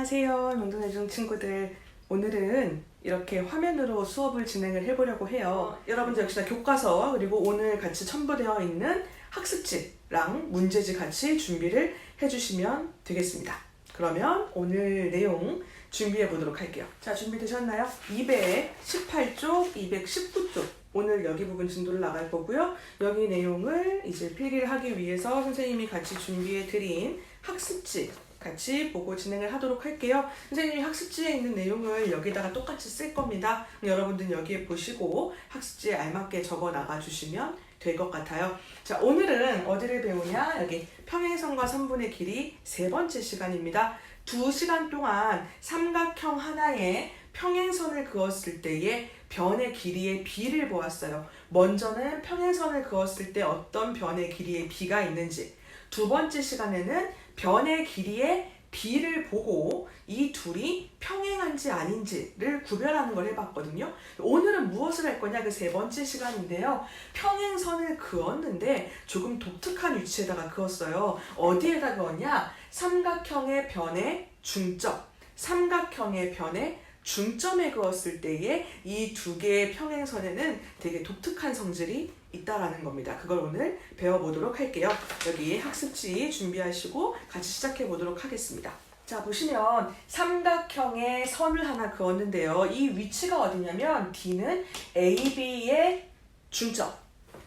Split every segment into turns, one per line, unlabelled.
안녕하세요, 명동예중 친구들. 오늘은 이렇게 화면으로 수업을 진행을 해보려고 해요. 여러분들 역시나 교과서 그리고 오늘 같이 첨부되어 있는 학습지랑 문제지 같이 준비를 해주시면 되겠습니다. 그러면 오늘 내용 준비해 보도록 할게요. 자, 준비되셨나요? 218쪽, 219쪽. 오늘 여기 부분 진도를 나갈 거고요. 여기 내용을 이제 필기를 하기 위해서 선생님이 같이 준비해 드린 학습지 같이 보고 진행을 하도록 할게요. 선생님이 학습지에 있는 내용을 여기다가 똑같이 쓸 겁니다. 여러분들은 여기에 보시고 학습지에 알맞게 적어 나가 주시면 될 것 같아요. 자, 오늘은 어디를 배우냐? 여기 평행선과 선분의 길이 세 번째 시간입니다. 2시간 동안 삼각형 하나에 평행선을 그었을 때의 변의 길이의 비를 보았어요. 먼저는 평행선을 그었을 때 어떤 변의 길이의 비가 있는지, 두 번째 시간에는 변의 길이의 비를 보고 이 둘이 평행한지 아닌지를 구별하는 걸 해봤거든요. 오늘은 무엇을 할 거냐? 그 세 번째 시간인데요. 평행선을 그었는데 조금 독특한 위치에다가 그었어요. 어디에다 그었냐? 삼각형의 변의 중점, 삼각형의 변의 중점에 그었을 때에 이 두 개의 평행선에는 되게 독특한 성질이 있다라는 겁니다. 그걸 오늘 배워보도록 할게요. 여기 학습지 준비하시고 같이 시작해 보도록 하겠습니다. 자, 보시면 삼각형의 선을 하나 그었는데요. 이 위치가 어디냐면 D는 AB의 중점,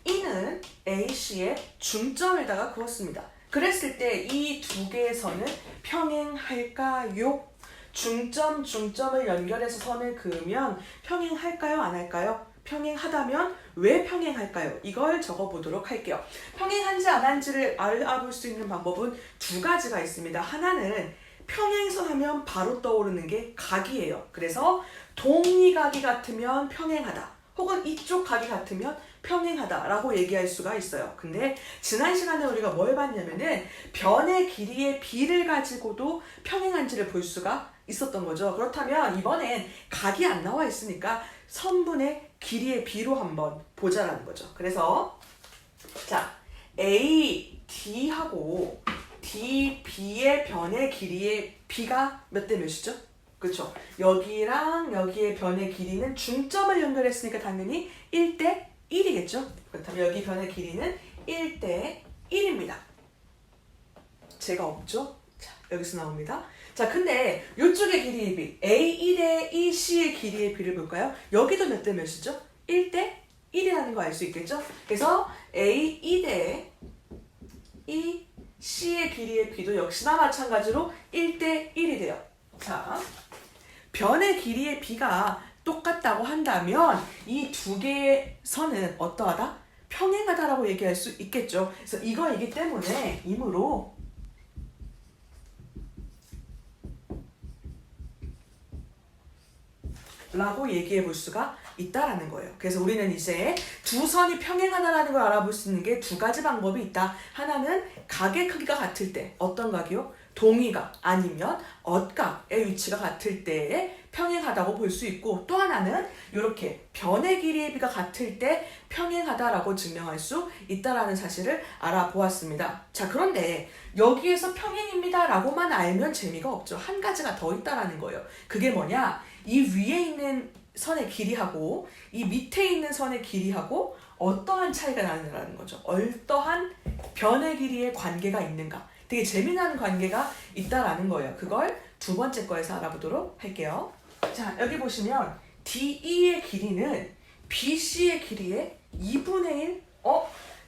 E는 AC의 중점에다가 그었습니다. 그랬을 때 이 두 개의 선은 평행할까요? 중점을 연결해서 선을 그으면 평행할까요? 안 할까요? 평행하다면 왜 평행할까요? 이걸 적어보도록 할게요. 평행한지 안 한지를 알아볼 수 있는 방법은 두 가지가 있습니다. 하나는 평행선 하면 바로 떠오르는 게 각이에요. 그래서 동의각이 같으면 평행하다, 혹은 이쪽 각이 같으면 평행하다라고 얘기할 수가 있어요. 근데 지난 시간에 우리가 뭘 봤냐면은 변의 길이의 비를 가지고도 평행한지를 볼 수가 있었던 거죠. 그렇다면 이번엔 각이 안 나와 있으니까 선분의 길이의 비로 한번 보자라는 거죠. 그래서 자, AD하고 DB의 변의 길이의 비가 몇 대 몇이죠? 그렇죠. 여기랑 여기의 변의 길이는 중점을 연결했으니까 당연히 1대 1이겠죠. 그렇다면 여기 변의 길이는 1대 1입니다. 제가 없죠? 자, 여기서 나옵니다. 자, 근데 이쪽의 길이의 비, A1 대 EC의 길이의 비를 볼까요? 여기도 몇 대 몇이죠? 1대 1이라는 거 알 수 있겠죠? 그래서 A2 대 EC의 길이의 비도 역시나 마찬가지로 1대 1이 돼요. 자, 변의 길이의 비가 똑같다고 한다면 이 두 개의 선은 어떠하다? 평행하다라고 얘기할 수 있겠죠. 그래서 이거이기 때문에 이므로 라고 얘기해 볼 수가 있다라는 거예요. 그래서 우리는 이제 두 선이 평행하다라는 걸 알아볼 수 있는 게 두 가지 방법이 있다. 하나는 각의 크기가 같을 때, 어떤 각이요? 동의각 아니면 엇각의 위치가 같을 때에 평행하다고 볼 수 있고, 또 하나는 이렇게 변의 길이의 비가 같을 때 평행하다라고 증명할 수 있다라는 사실을 알아보았습니다. 자, 그런데 여기에서 평행입니다 라고만 알면 재미가 없죠. 한 가지가 더 있다라는 거예요. 그게 뭐냐? 이 위에 있는 선의 길이하고 이 밑에 있는 선의 길이하고 어떠한 차이가 나느냐라는 거죠. 어떠한 변의 길이의 관계가 있는가. 되게 재미나는 관계가 있다라는 거예요. 그걸 두 번째 거에서 알아보도록 할게요. 자, 여기 보시면 DE의 길이는 BC의 길이의 2분의 1?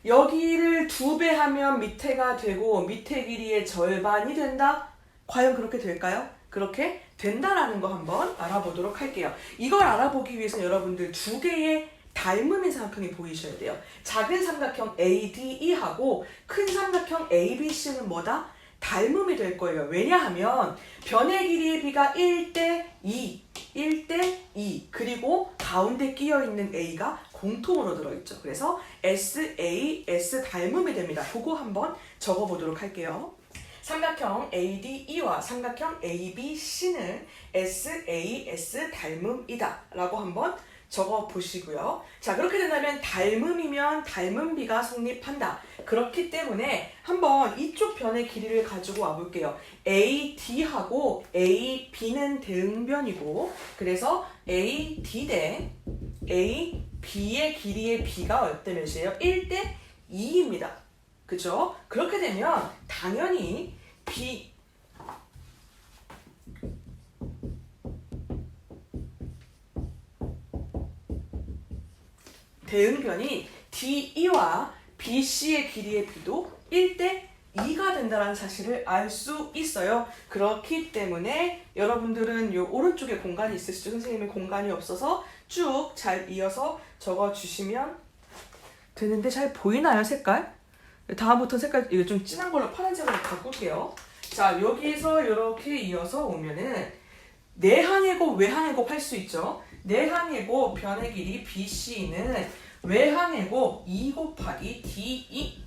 여기를 2배 하면 밑에가 되고 밑에 길이의 절반이 된다? 과연 그렇게 될까요? 그렇게 된다라는 거 한번 알아보도록 할게요. 이걸 알아보기 위해서 여러분들 두 개의 닮음의 삼각형이 보이셔야 돼요. 작은 삼각형 ADE하고 큰 삼각형 ABC는 뭐다? 닮음이 될 거예요. 왜냐하면 변의 길이의 비가 1대 2, 1대 2, 그리고 가운데 끼어있는 A가 공통으로 들어있죠. 그래서 SAS 닮음이 됩니다. 그거 한번 적어보도록 할게요. 삼각형 ADE와 삼각형 ABC는 SAS 닮음이다 라고 한번 적어 보시고요. 자, 그렇게 된다면 닮음이면 닮은 비가 성립한다. 그렇기 때문에 한번 이쪽 변의 길이를 가지고 와볼게요. AD하고 AB는 대응변이고, 그래서 AD 대 AB의 길이의 B가 어때 몇이에요? 1대 2입니다. 그죠? 그렇게 되면 당연히 B 대응변이 DE와 BC의 길이의 B도 1대 2가 된다는 사실을 알 수 있어요. 그렇기 때문에 여러분들은 요 오른쪽에 공간이 있으시죠? 선생님의 공간이 없어서 쭉 잘 이어서 적어주시면 되는데, 잘 보이나요, 색깔? 다음부터 색깔 이거 좀 진한 걸로 파란색으로 바꿀게요. 자, 여기서 이렇게 이어서 오면은 내항의 곱, 외항의 곱 할 수 있죠. 내항의 곱 변의 길이 BC는 외항의 곱 2 곱하기 DE.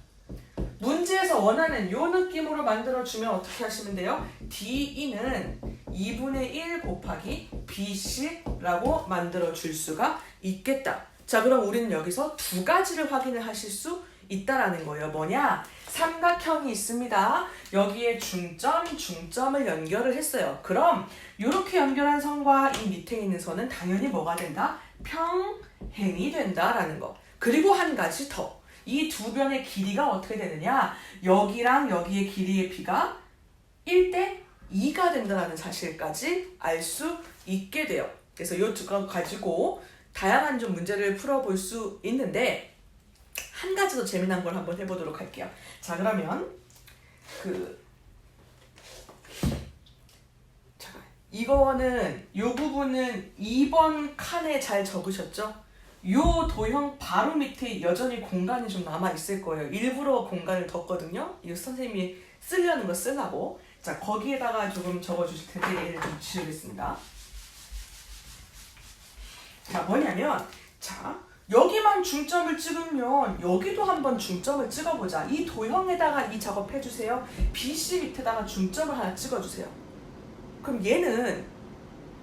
문제에서 원하는 요 느낌으로 만들어주면 어떻게 하시면 돼요? DE는 2분의 1 곱하기 BC라고 만들어줄 수가 있겠다. 자, 그럼 우리는 여기서 두 가지를 확인을 하실 수 있다라는 거예요. 뭐냐? 삼각형이 있습니다. 여기에 중점을 연결을 했어요. 그럼 이렇게 연결한 선과 이 밑에 있는 선은 당연히 뭐가 된다? 평행이 된다라는 거. 그리고 한 가지 더. 이 두 변의 길이가 어떻게 되느냐? 여기랑 여기의 길이의 비가 1대 2가 된다는 사실까지 알 수 있게 돼요. 그래서 이 두 거 가지고 다양한 좀 문제를 풀어볼 수 있는데, 한 가지 더 재미난 걸 한번 해보도록 할게요. 자, 그러면 이거는 요 부분은 2번 칸에 잘 적으셨죠? 요 도형 바로 밑에 여전히 공간이 좀 남아 있을 거예요. 일부러 공간을 뒀거든요. 이거 선생님이 쓰려는 거 쓰려고. 자, 거기에다가 조금 적어주실 텐데 얘를 좀 지우겠습니다. 자, 뭐냐면, 자, 여기만 중점을 찍으면 여기도 한번 중점을 찍어보자. 이 도형에다가 이 작업 해주세요. BC 밑에다가 중점을 하나 찍어주세요. 그럼 얘는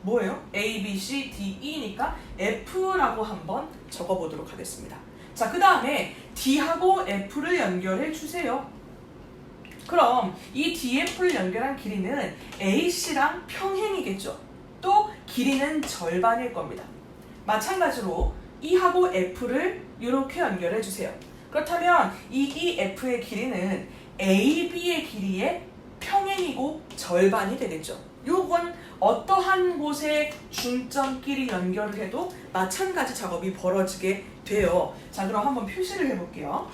뭐예요? A, B, C, D, E니까 F라고 한번 적어보도록 하겠습니다. 자, 그 다음에 D하고 F를 연결해 주세요. 그럼 이 DF를 연결한 길이는 AC랑 평행이겠죠. 또 길이는 절반일 겁니다. 마찬가지로 E하고 F를 이렇게 연결해 주세요. 그렇다면 이 EF의 길이는 AB의 길이의 평행이고 절반이 되겠죠. 요건 어떠한 곳에 중점끼리 연결을 해도 마찬가지 작업이 벌어지게 돼요. 자, 그럼 한번 표시를 해볼게요.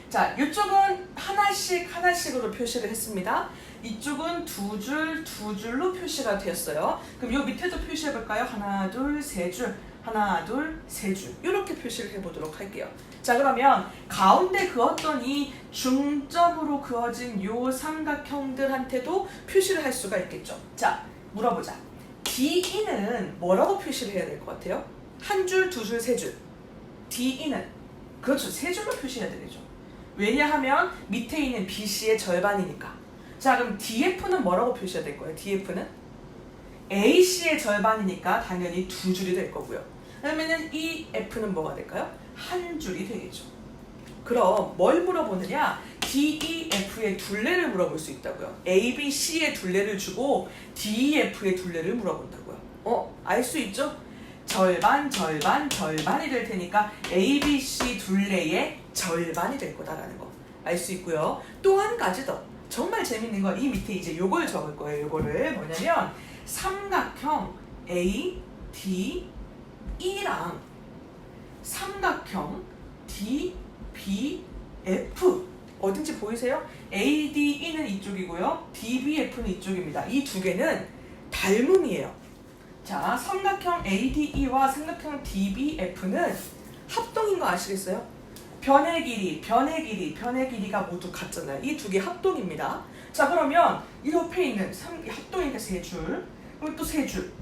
자, 이쪽은 하나씩으로 표시를 했습니다. 이쪽은 두 줄로 표시가 되었어요. 그럼 요 밑에도 표시해볼까요? 하나, 둘, 세 줄. 하나, 둘, 세 줄. 이렇게 표시를 해보도록 할게요. 자, 그러면 가운데 그었던 이 중점으로 그어진 요 삼각형들한테도 표시를 할 수가 있겠죠. 자, 물어보자. DE는 뭐라고 표시를 해야 될 것 같아요? 한 줄, 두 줄, 세 줄. DE는 그렇죠. 세 줄로 표시해야 되겠죠. 왜냐하면 밑에 있는 BC의 절반이니까. 자, 그럼 DF는 뭐라고 표시해야 될 거예요? DF는 AC의 절반이니까 당연히 두 줄이 될 거고요. 그러면은 이 F는 뭐가 될까요? 한 줄이 되겠죠. 그럼 뭘 물어보느냐? DEF의 둘레를 물어볼 수 있다고요. ABC의 둘레를 주고 DEF의 둘레를 물어본다고요. 알 수 있죠? 절반이 될 테니까 ABC 둘레의 절반이 될 거다라는 거 알 수 있고요. 또 한 가지 더 정말 재밌는 건 이 밑에 이제 요걸 적을 거예요. 요거를 뭐냐면 삼각형 ADE랑 삼각형 DBF 어딘지 보이세요? ADE는 이쪽이고요. DBF는 이쪽입니다. 이 두 개는 닮음이에요. 자, 삼각형 ADE와 삼각형 DBF는 합동인 거 아시겠어요? 변의 길이가 모두 같잖아요. 이 두 개 합동입니다. 자, 그러면 이 옆에 있는 합동이니까 세 줄, 그리고 또 세 줄.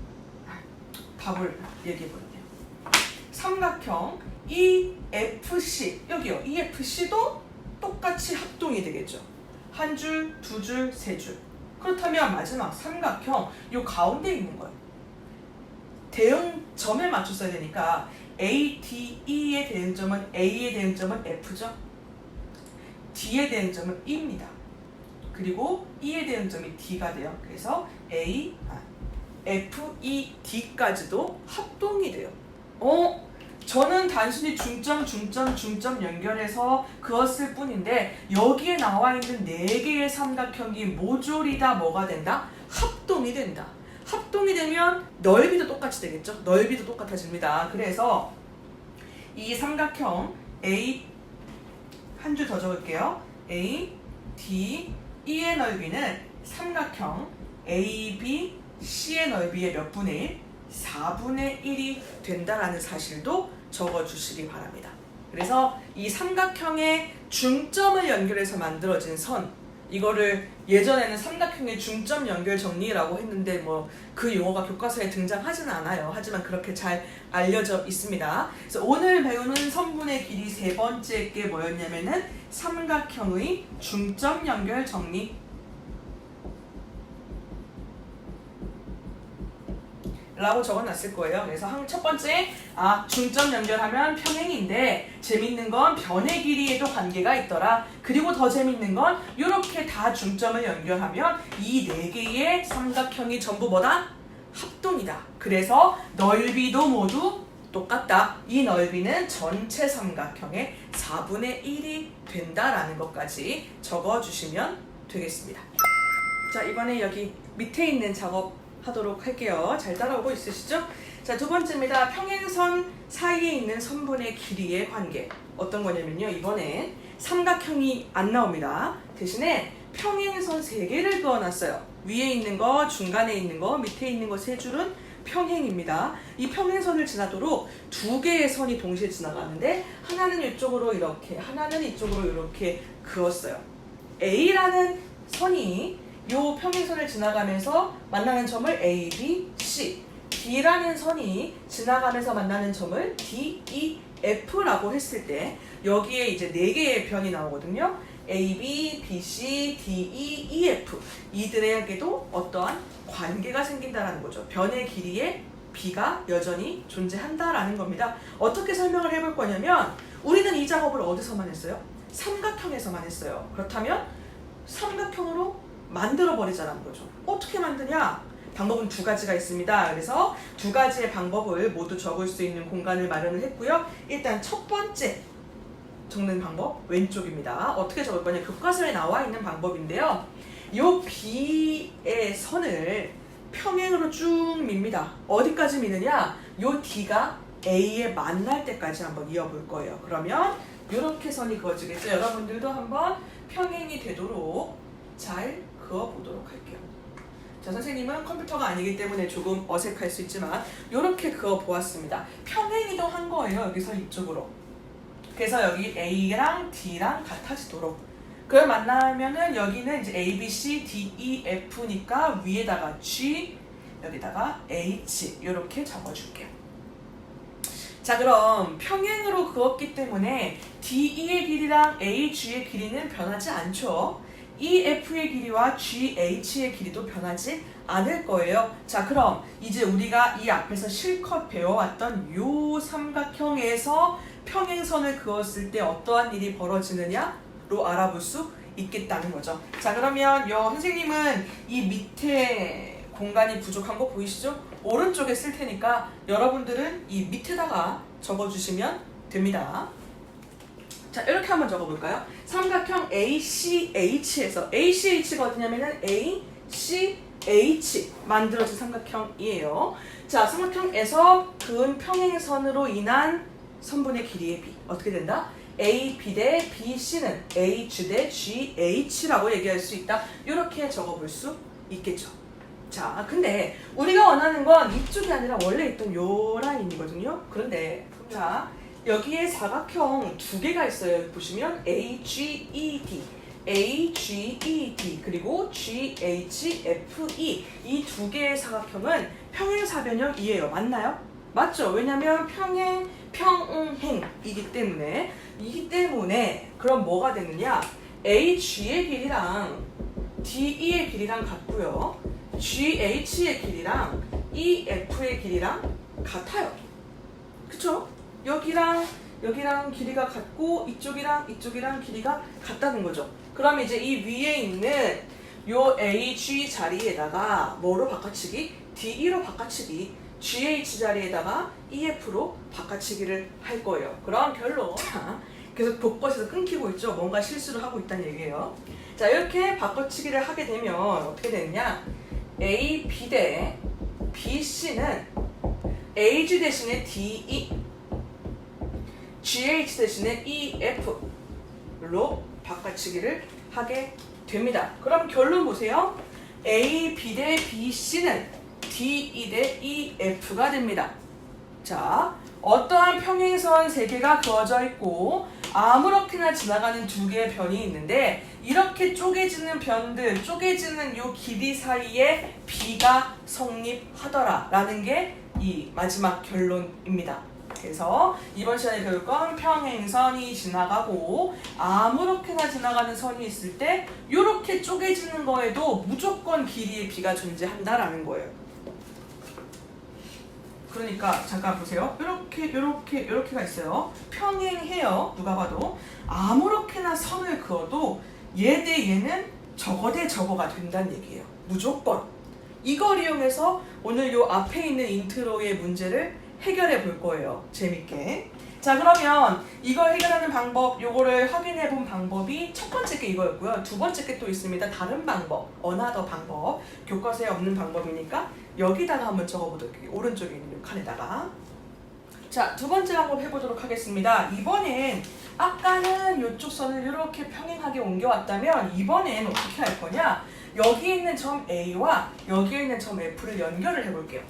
답을 얘기해볼게요. 삼각형 EFC, 여기요. EFC도 똑같이 합동이 되겠죠. 한 줄, 두 줄, 세 줄. 그렇다면 마지막 삼각형 요 가운데 있는 거예요. 대응점에 맞췄어야 되니까 A, D, E의 대응점은 A의 대응점은 F죠. D의 대응점은 E입니다. 그리고 E의 대응점이 D가 돼요. 그래서 F, E, D까지도 합동이 돼요. 저는 단순히 중점 연결해서 그었을 뿐인데 여기에 나와 있는 4개의 삼각형이 모조리 다 뭐가 된다? 합동이 된다. 합동이 되면 넓이도 똑같이 되겠죠? 넓이도 똑같아집니다. 그래서 이 삼각형 A 한 줄 더 적을게요. A, D, E의 넓이는 삼각형 A, B, C의 넓이의 몇 분의 1? 4분의 1이 된다라는 사실도 적어주시기 바랍니다. 그래서 이 삼각형의 중점을 연결해서 만들어진 선, 이거를 예전에는 삼각형의 중점 연결 정리라고 했는데 뭐 그 용어가 교과서에 등장하지는 않아요. 하지만 그렇게 잘 알려져 있습니다. 그래서 오늘 배우는 선분의 길이 세 번째 게 뭐였냐면은 삼각형의 중점 연결 정리. 라고 적어놨을 거예요. 그래서 첫 번째, 중점 연결하면 평행인데 재밌는 건 변의 길이에도 관계가 있더라. 그리고 더 재밌는 건 이렇게 다 중점을 연결하면 이 4개의 삼각형이 전부 뭐다? 합동이다. 그래서 넓이도 모두 똑같다. 이 넓이는 전체 삼각형의 4분의 1이 된다라는 것까지 적어주시면 되겠습니다. 자, 이번에 여기 밑에 있는 작업 하도록 할게요. 잘 따라오고 있으시죠? 자, 두 번째입니다. 평행선 사이에 있는 선분의 길이의 관계. 어떤 거냐면요. 이번엔 삼각형이 안 나옵니다. 대신에 평행선 3개를 그어놨어요. 위에 있는 거, 중간에 있는 거, 밑에 있는 거 3줄은 평행입니다. 이 평행선을 지나도록 2개의 선이 동시에 지나가는데 하나는 이쪽으로 이렇게, 하나는 이쪽으로 이렇게 그었어요. A라는 선이 이 평행선을 지나가면서 만나는 점을 A, B, C, D라는 선이 지나가면서 만나는 점을 D, E, F라고 했을 때 여기에 이제 4개의 변이 나오거든요. A, B, B, C, D, E, E, F 이들에게도 어떠한 관계가 생긴다는 거죠. 변의 길이에 B가 여전히 존재한다라는 겁니다. 어떻게 설명을 해볼 거냐면 우리는 이 작업을 어디서만 했어요? 삼각형에서만 했어요. 그렇다면 삼각형으로 만들어 버리자는 거죠. 어떻게 만드냐? 방법은 2가지가 있습니다. 그래서 2가지의 방법을 모두 적을 수 있는 공간을 마련을 했고요. 일단 첫 번째 적는 방법 왼쪽입니다. 어떻게 적을 거냐? 교과서에 나와 있는 방법인데요. 요 B의 선을 평행으로 쭉 밉니다. 어디까지 미느냐? 요 D가 A에 만날 때까지 한번 이어볼 거예요. 그러면 이렇게 선이 그어지겠죠. 여러분들도 한번 평행이 되도록 잘 그어보도록 할게요. 자, 선생님은 컴퓨터가 아니기 때문에 조금 어색할 수 있지만 이렇게 그어보았습니다. 평행이도 한 거예요. 여기서 이쪽으로. 그래서 여기 A랑 D랑 같아지도록. 그걸 만나면은 여기는 이제 A, B, C, D, E, F니까 위에다가 G, 여기다가 H 이렇게 적어줄게요. 자, 그럼 평행으로 그었기 때문에 D, E의 길이랑 A, G의 길이는 변하지 않죠. EF의 길이와 GH의 길이도 변하지 않을 거예요. 자, 그럼 이제 우리가 이 앞에서 실컷 배워왔던 요 삼각형에서 평행선을 그었을 때 어떠한 일이 벌어지느냐로 알아볼 수 있겠다는 거죠. 자, 그러면 선생님은 이 밑에 공간이 부족한 거 보이시죠? 오른쪽에 쓸 테니까 여러분들은 이 밑에다가 적어주시면 됩니다. 자, 이렇게 한번 적어볼까요? 삼각형 ACH에서 ACH가 어디냐면은 ACH 만들어진 삼각형이에요. 자, 삼각형에서 그은 평행선으로 인한 선분의 길이의 B 어떻게 된다? AB 대 BC는 H 대 GH라고 얘기할 수 있다. 이렇게 적어볼 수 있겠죠. 자, 근데 우리가 원하는 건 이쪽이 아니라 원래 있던 요 라인이거든요. 그런데 자, 여기에 사각형 2개가 있어요. 보시면 AGED, AGED 그리고 GHFE 이 2개의 사각형은 평행사변형이에요. 맞나요? 맞죠? 왜냐면 평행이기 때문에 그럼 뭐가 되느냐? AG의 길이랑 DE의 길이랑 같고요. GH의 길이랑 EF의 길이랑 같아요. 그쵸? 여기랑 길이가 같고 이쪽이랑 길이가 같다는 거죠. 그럼 이제 이 위에 있는 요 AG 자리에다가 뭐로 바꿔치기? DE로 바꿔치기, GH 자리에다가 EF로 바꿔치기를 할 거예요. 그럼 결론. 계속 곳곳에서 끊기고 있죠. 뭔가 실수를 하고 있다는 얘기예요. 자, 이렇게 바꿔치기를 하게 되면 어떻게 되느냐? AB 대 BC는 AG 대신에 DE, GH 대신에 EF로 바꿔치기를 하게 됩니다. 그럼 결론 보세요. AB 대 BC는 DE 대 EF가 됩니다. 자, 어떠한 평행선 3개가 그어져 있고 아무렇게나 지나가는 2개의 변이 있는데 이렇게 쪼개지는 변들, 쪼개지는 요 길이 사이에 B가 성립하더라 라는 게 이 마지막 결론입니다. 그래서 이번 시간에 배울 건 평행선이 지나가고 아무렇게나 지나가는 선이 있을 때 이렇게 쪼개지는 거에도 무조건 길이의 B가 존재한다라는 거예요. 그러니까 잠깐 보세요. 이렇게가 있어요. 평행해요. 누가 봐도. 아무렇게나 선을 그어도 얘 대 얘는 저거 대 저거가 된다는 얘기예요. 무조건. 이걸 이용해서 오늘 요 앞에 있는 인트로의 문제를 해결해 볼 거예요. 재밌게. 자, 그러면 이걸 해결하는 방법, 요거를 확인해 본 방법이 첫 번째 게 이거였고요. 두 번째 게 또 있습니다. 다른 방법, 어나더 방법. 교과서에 없는 방법이니까 여기다가 한번 적어보도록 할게요. 오른쪽에 있는 요 칸에다가. 자, 두 번째 방법 해보도록 하겠습니다. 이번엔 아까는 요쪽 선을 이렇게 평행하게 옮겨왔다면 이번엔 어떻게 할 거냐? 여기에 있는 점 A와 여기에 있는 점 F를 연결을 해볼게요.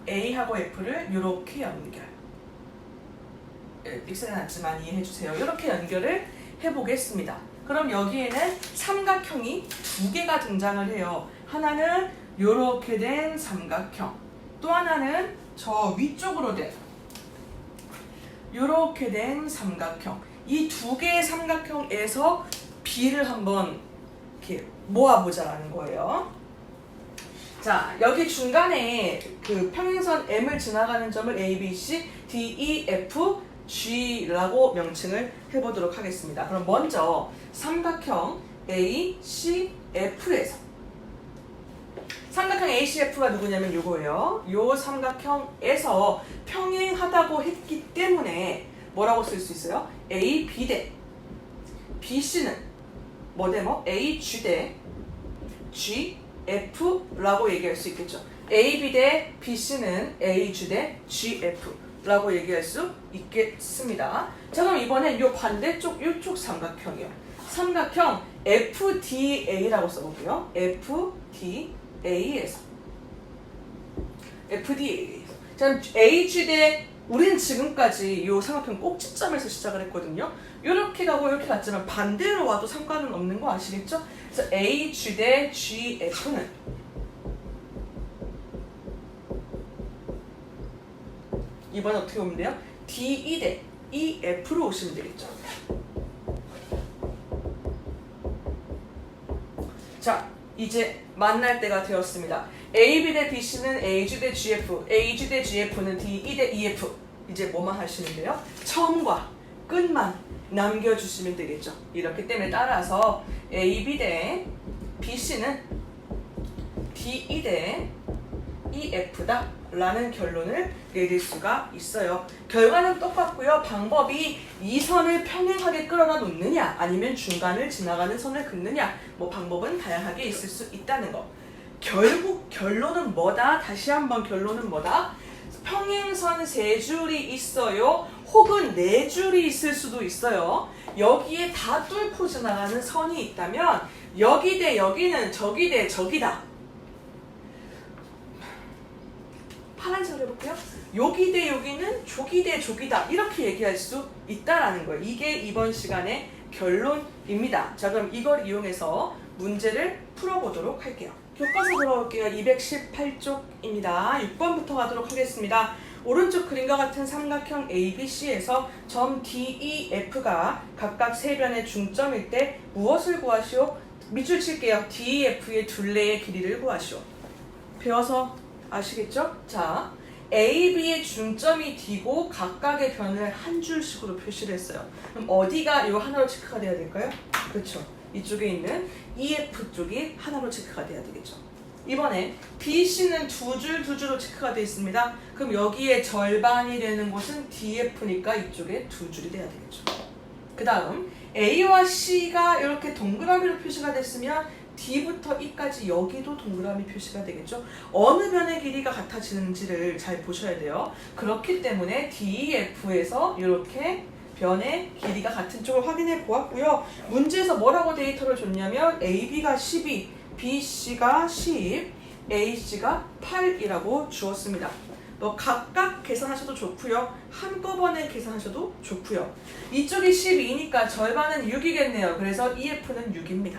A하고 F를 이렇게 연결. 픽셀은 않지만 이해해주세요. 이렇게 연결을 해보겠습니다. 그럼 여기에는 삼각형이 2개가 등장을 해요. 하나는 이렇게 된 삼각형, 또 하나는 저 위쪽으로 된 이렇게 된 삼각형. 이 2개의 삼각형에서 B를 한번 이렇게 모아보자라는 거예요. 자, 여기 중간에 그 평행선 M을 지나가는 점을 A, B, C, D, E, F, G라고 명칭을 해보도록 하겠습니다. 그럼 먼저 삼각형 A, C, F에서 삼각형 ACF가 누구냐면 요거예요. 요 삼각형에서 평행하다고 했기 때문에 뭐라고 쓸 수 있어요? AB 대 BC는 뭐 대 뭐? AG 대 GF라고 얘기할 수 있겠죠. AB 대 BC는 AG 대 GF라고 얘기할 수 있겠습니다. 자, 그럼 이번엔 요 반대쪽 요쪽 삼각형이요. 삼각형 FDA라고 써볼게요. FDA에서 자, 그럼 AG 대 우리는 지금까지 이 삼각형 꼭지점에서 시작을 했거든요. 이렇게 가고 이렇게 갔지만 반대로 와도 상관은 없는 거 아시겠죠? 그래서 AG 대 GF는 이번에 어떻게 보면 돼요? DE 대 EF로 오시면 되겠죠. 자, 이제 만날 때가 되었습니다. AB 대 BC는 AG 대 GF, AG 대 GF는 DE 대 EF. 이제 뭐만 하시면 돼요? 처음과 끝만 남겨주시면 되겠죠. 이렇기 때문에 따라서 AB 대 BC는 DE 대 EF다 라는 결론을 내릴 수가 있어요. 결과는 똑같고요. 방법이 이 선을 평행하게 끌어다 놓느냐 아니면 중간을 지나가는 선을 긋느냐, 뭐 방법은 다양하게 있을 수 있다는 거. 결국 결론은 뭐다? 다시 한번 결론은 뭐다? 평행선 3줄이 있어요. 혹은 4줄이 있을 수도 있어요. 여기에 다 뚫고 지나가는 선이 있다면 여기 대 여기는 저기 대 저기다. 파란색으로 해볼게요. 여기 대 여기는 저기 대 저기다. 이렇게 얘기할 수 있다라는 거예요. 이게 이번 시간의 결론입니다. 자, 그럼 이걸 이용해서 문제를 풀어보도록 할게요. 교과서 돌아올게요. 218쪽입니다. 6번부터 가도록 하겠습니다. 오른쪽 그림과 같은 삼각형 ABC에서 점 DEF가 각각 3변의 중점일 때 무엇을 구하시오? 밑줄 칠게요. DEF의 둘레의 길이를 구하시오. 배워서 아시겠죠? 자, A, B의 중점이 D고 각각의 변을 한 줄씩으로 표시를 했어요. 그럼 어디가 이 하나로 체크가 돼야 될까요? 그렇죠. 이쪽에 있는 EF 쪽이 하나로 체크가 돼야 되겠죠. 이번에 BC는 두 줄로 체크가 되어 있습니다. 그럼 여기에 절반이 되는 곳은 DF니까 이쪽에 두 줄이 돼야 되겠죠. 그 다음 A와 C가 이렇게 동그라미로 표시가 됐으면 D부터 E까지 여기도 동그라미 표시가 되겠죠. 어느 변의 길이가 같아지는지를 잘 보셔야 돼요. 그렇기 때문에 DEF에서 이렇게 변의 길이가 같은 쪽을 확인해 보았고요. 문제에서 뭐라고 데이터를 줬냐면 AB가 12, BC가 10, AC가 8이라고 주었습니다. 각각 계산하셔도 좋고요. 한꺼번에 계산하셔도 좋고요. 이쪽이 12니까 절반은 6이겠네요. 그래서 EF는 6입니다.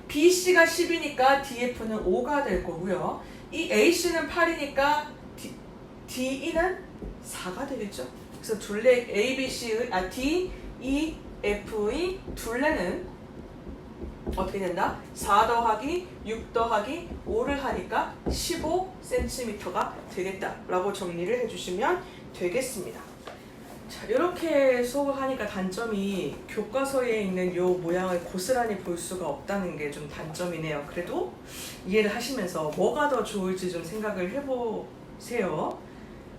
BC가 10이니까 DF는 5가 될 거고요. 이 AC는 8이니까 DE는 4가 되겠죠. 그래서 둘레 ABC의 D, E, F의 둘레는 어떻게 된다? 4 더하기 6 더하기 5를 하니까 15cm가 되겠다라고 정리를 해주시면 되겠습니다. 자, 이렇게 수업을 하니까 단점이 교과서에 있는 이 모양을 고스란히 볼 수가 없다는 게 좀 단점이네요. 그래도 이해를 하시면서 뭐가 더 좋을지 좀 생각을 해보세요.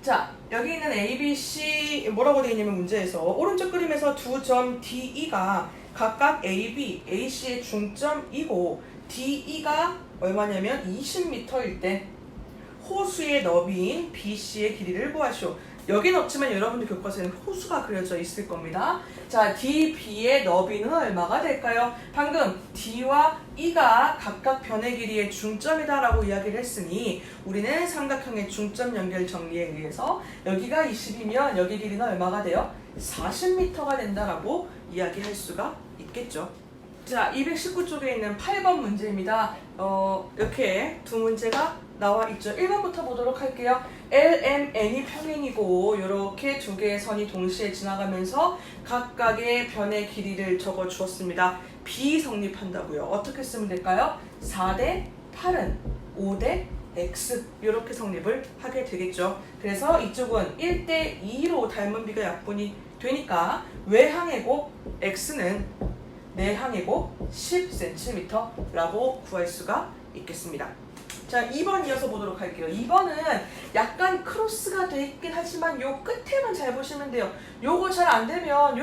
자, 여기 있는 ABC 뭐라고 되어 있냐면 문제에서 오른쪽 그림에서 두 점 DE가 각각 AB, AC의 중점이고 DE가 얼마냐면 20m일 때 호수의 너비인 BC의 길이를 구하시오. 여기는 없지만 여러분들 교과서에는 호수가 그려져 있을 겁니다. 자, DB의 너비는 얼마가 될까요? 방금 D와 E가 각각 변의 길이의 중점이다라고 이야기를 했으니 우리는 삼각형의 중점 연결 정리에 의해서 여기가 20이면 여기 길이는 얼마가 돼요? 40m가 된다라고 이야기할 수가 있겠죠. 자, 219쪽에 있는 8번 문제입니다. 이렇게 두 문제가 나와 있죠. 1번부터 보도록 할게요. LMN이 평행이고 이렇게 두 개의 선이 동시에 지나가면서 각각의 변의 길이를 적어 주었습니다. B 성립한다고요. 어떻게 쓰면 될까요? 4대 8은 5대 X 이렇게 성립을 하게 되겠죠. 그래서 이쪽은 1대 2로 닮은 비가 약분이 되니까 외항의 곱 X는 내항의 곱 10cm라고 구할 수가 있겠습니다. 자, 2번 이어서 보도록 할게요. 2번은 약간 크로스가 돼 있긴 하지만 요 끝에만 잘 보시면 돼요. 요거 잘 안 되면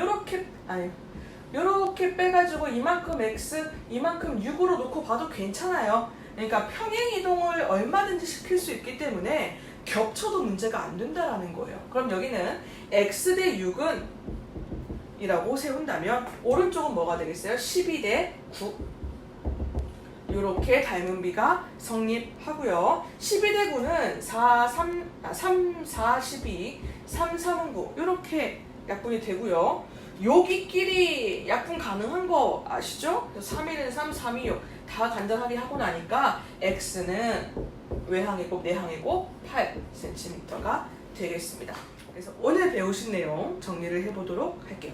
요렇게 빼가지고 이만큼 X, 이만큼 6으로 놓고 봐도 괜찮아요. 그러니까 평행 이동을 얼마든지 시킬 수 있기 때문에 겹쳐도 문제가 안 된다라는 거예요. 그럼 여기는 X 대 6은 이라고 세운다면 오른쪽은 뭐가 되겠어요? 12 대 9 이렇게 닮은 비가 성립하고요. 12 대 9는 3, 4, 12, 3, 3은 9 이렇게 약분이 되고요. 여기끼리 약분 가능한 거 아시죠? 3, 1은 3, 3, 2, 6 다 간단하게 하고 나니까 X는 외항의 곱, 내항의 곱 8cm가 되겠습니다. 그래서 오늘 배우신 내용 정리를 해보도록 할게요.